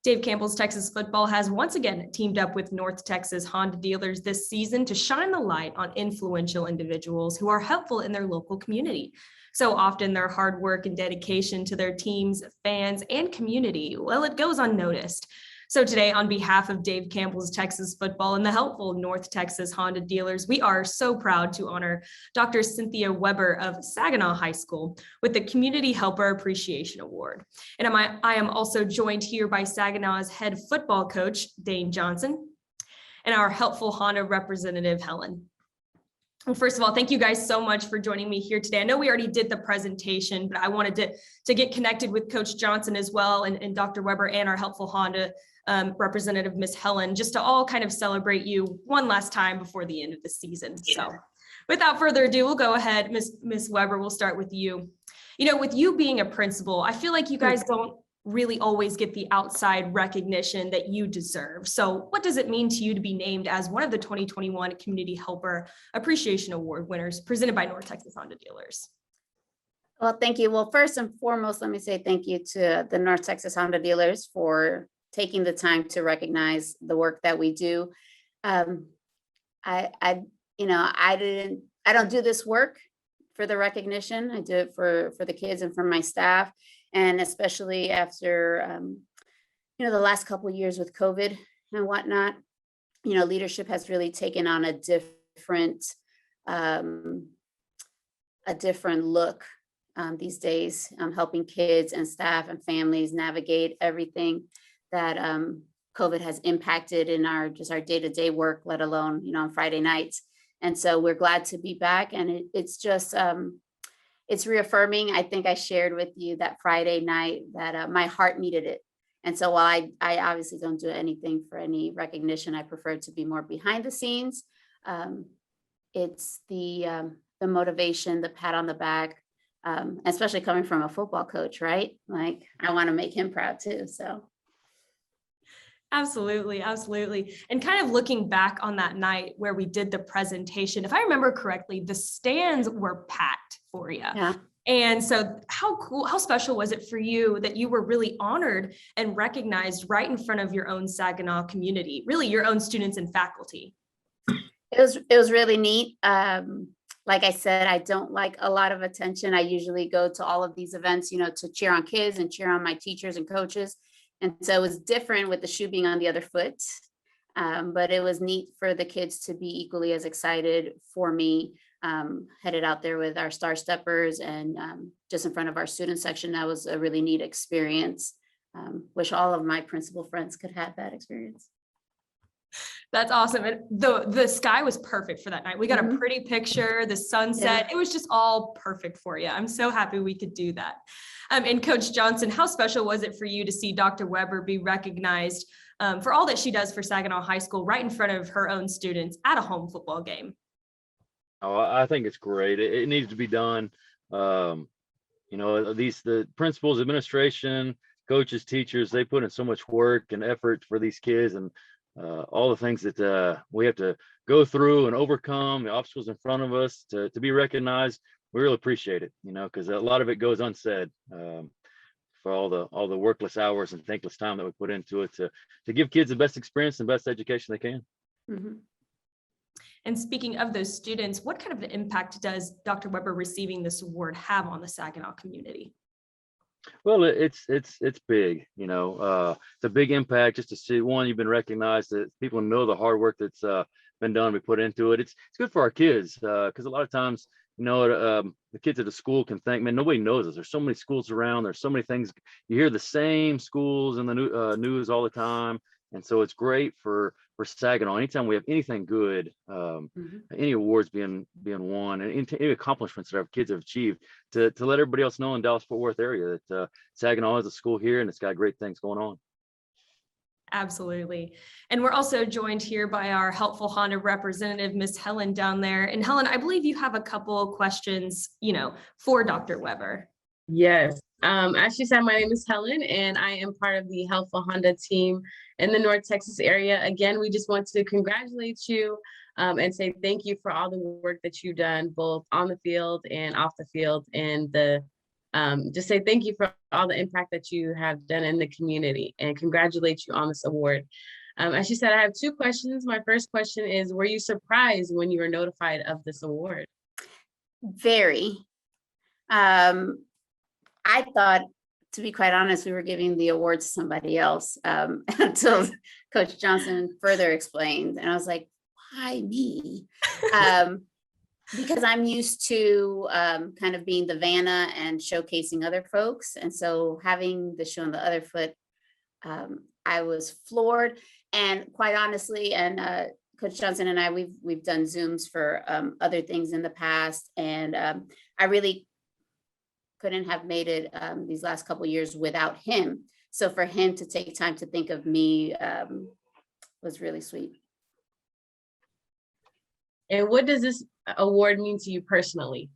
Dave Campbell's Texas football has once again teamed up with North Texas Honda dealers this season to shine the light on influential individuals who are helpful in their local community. So often their hard work and dedication to their teams, fans, and community, well, it goes unnoticed. So today, on behalf of Dave Campbell's Texas football and the helpful North Texas Honda dealers, we are so proud to honor Dr. Cynthia Weber of Saginaw High School with the Community Helper Appreciation Award. And I am also joined here by Saginaw's head football coach, Dane Johnson, and our helpful Honda representative, Helen. Well, first of all, thank you guys so much for joining me here today. I know we already did the presentation, but I wanted to get connected with Coach Johnson as well, and Dr. Weber and our helpful Honda representative, Miss Helen, just to all kind of celebrate you one last time before the end of the season. So without further ado, we'll go ahead. Miss Weber, we'll start with you. You know, with you being a principal, I feel like you guys don't really always get the outside recognition that you deserve. So what does it mean to you to be named as one of the 2021 Community Helper Appreciation Award winners presented by North Texas Honda dealers? Well, thank you. Well, first and foremost, let me say thank you to the North Texas Honda dealers for taking the time to recognize the work that we do. I don't do this work for the recognition. I do it for the kids and for my staff. And especially after, the last couple of years with COVID and whatnot, leadership has really taken on a different look these days, helping kids and staff and families navigate everything that COVID has impacted in our day-to-day work, let alone, on Friday nights. And so we're glad to be back. And it's just, it's reaffirming. I think I shared with you that Friday night that my heart needed it. And so while I obviously don't do anything for any recognition, I prefer to be more behind the scenes. It's the motivation, the pat on the back, especially coming from a football coach, right? Like I want to make him proud too, so. Absolutely. And kind of looking back on that night where we did the presentation, if I remember correctly, the stands were packed for you. Yeah. And so how special was it for you that you were really honored and recognized right in front of your own Saginaw community, really your own students and faculty? It was really neat. Like I said, I don't like a lot of attention. I usually go to all of these events, to cheer on kids and cheer on my teachers and coaches. And so it was different with the shoe being on the other foot, but it was neat for the kids to be equally as excited for me, headed out there with our Star Steppers and just in front of our student section. That was a really neat experience. Wish all of my principal friends could have that experience. That's awesome. And the sky was perfect for that night. We got a pretty picture, the sunset. Yeah. It was just all perfect for you. I'm so happy we could do that. And Coach Johnson, how special was it for you to see Dr. Weber be recognized for all that she does for Saginaw High School right in front of her own students at a home football game? Oh, I think it's great. It needs to be done. The principals, administration, coaches, teachers, they put in so much work and effort for these kids, and all the things that we have to go through and overcome, the obstacles in front of us to be recognized. We really appreciate it, because a lot of it goes unsaid for all the workless hours and thankless time that we put into it to give kids the best experience and best education they can. Mm-hmm. And speaking of those students, what kind of an impact does Dr. Weber receiving this award have on the Saginaw community? Well, it's big, it's a big impact just to see, one, you've been recognized, that people know the hard work that's been done, we put into it. It's good for our kids because a lot of times, the kids at the school can think, man, nobody knows us. There's so many schools around. There's so many things. You hear the same schools in the news all the time. And so it's great for Saginaw. Anytime we have anything good, any awards being won, and any accomplishments that our kids have achieved, to let everybody else know in Dallas-Fort Worth area that Saginaw has a school here and it's got great things going on. Absolutely. And we're also joined here by our helpful Honda representative, Miss Helen down there. And Helen, I believe you have a couple of questions, for Dr. Weber. Yes. As she said, my name is Helen, and I am part of the Helpful Honda team in the North Texas area. Again, we just want to congratulate you and say thank you for all the work that you've done, both on the field and off the field, and the just say thank you for all the impact that you have done in the community and congratulate you on this award. As she said, I have two questions. My first question is, were you surprised when you were notified of this award? Very. I thought, to be quite honest, we were giving the award to somebody else until Coach Johnson further explained. And I was like, why me? Because I'm used to kind of being the Vanna and showcasing other folks. And so having the show on the other foot, I was floored. And quite honestly, and Coach Johnson and I, we've done Zooms for other things in the past. And I really couldn't have made it these last couple of years without him. So for him to take time to think of me was really sweet. And what does this award mean to you personally?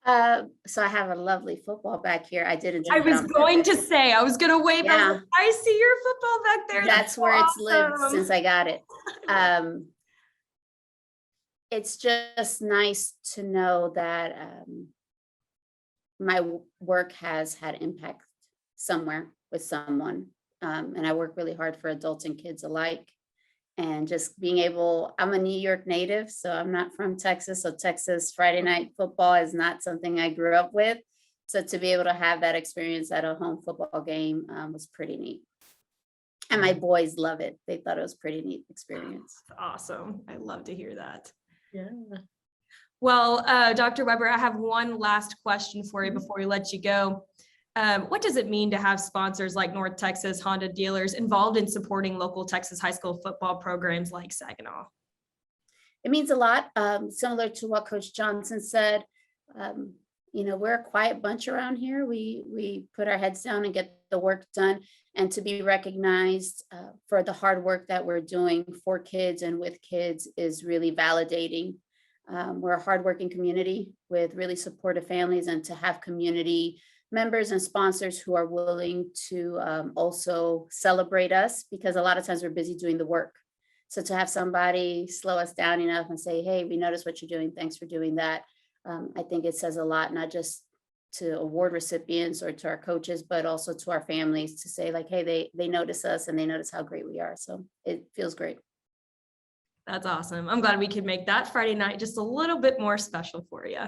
So I have a lovely football back here. I didn't. I was going to say, I was going to wave. Yeah. Like, I see your football back there. That's where awesome. it's lived since I got it. It's just nice to know that my work has had impact somewhere with someone. And I work really hard for adults and kids alike. And just being able, I'm a New York native, so I'm not from Texas. So Texas Friday night football is not something I grew up with. So to be able to have that experience at a home football game was pretty neat. And my boys love it. They thought it was a pretty neat experience. Awesome. I love to hear that. Yeah. Well, Dr. Weber, I have one last question for you before we let you go. What does it mean to have sponsors like North Texas Honda dealers involved in supporting local Texas high school football programs like Saginaw? It means a lot, similar to what Coach Johnson said. We're a quiet bunch around here. We put our heads down and get the work done, and to be recognized for the hard work that we're doing for kids and with kids is really validating. We're a hardworking community with really supportive families, and to have community members and sponsors who are willing to also celebrate us, because a lot of times we're busy doing the work. So to have somebody slow us down enough and say, hey, we noticed what you're doing. Thanks for doing that. I think it says a lot, not just to award recipients or to our coaches, but also to our families to say like, hey, they notice us and they notice how great we are. So it feels great. That's awesome. I'm glad we could make that Friday night just a little bit more special for you.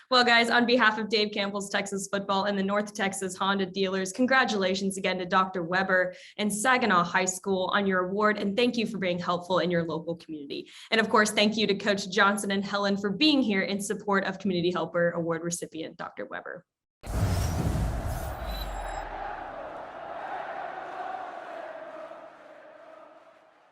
Well, guys, on behalf of Dave Campbell's Texas Football and the North Texas Honda dealers, congratulations again to Dr. Weber and Saginaw High School on your award, and thank you for being helpful in your local community. And of course, thank you to Coach Johnson and Helen for being here in support of Community Helper Award recipient Dr. Weber.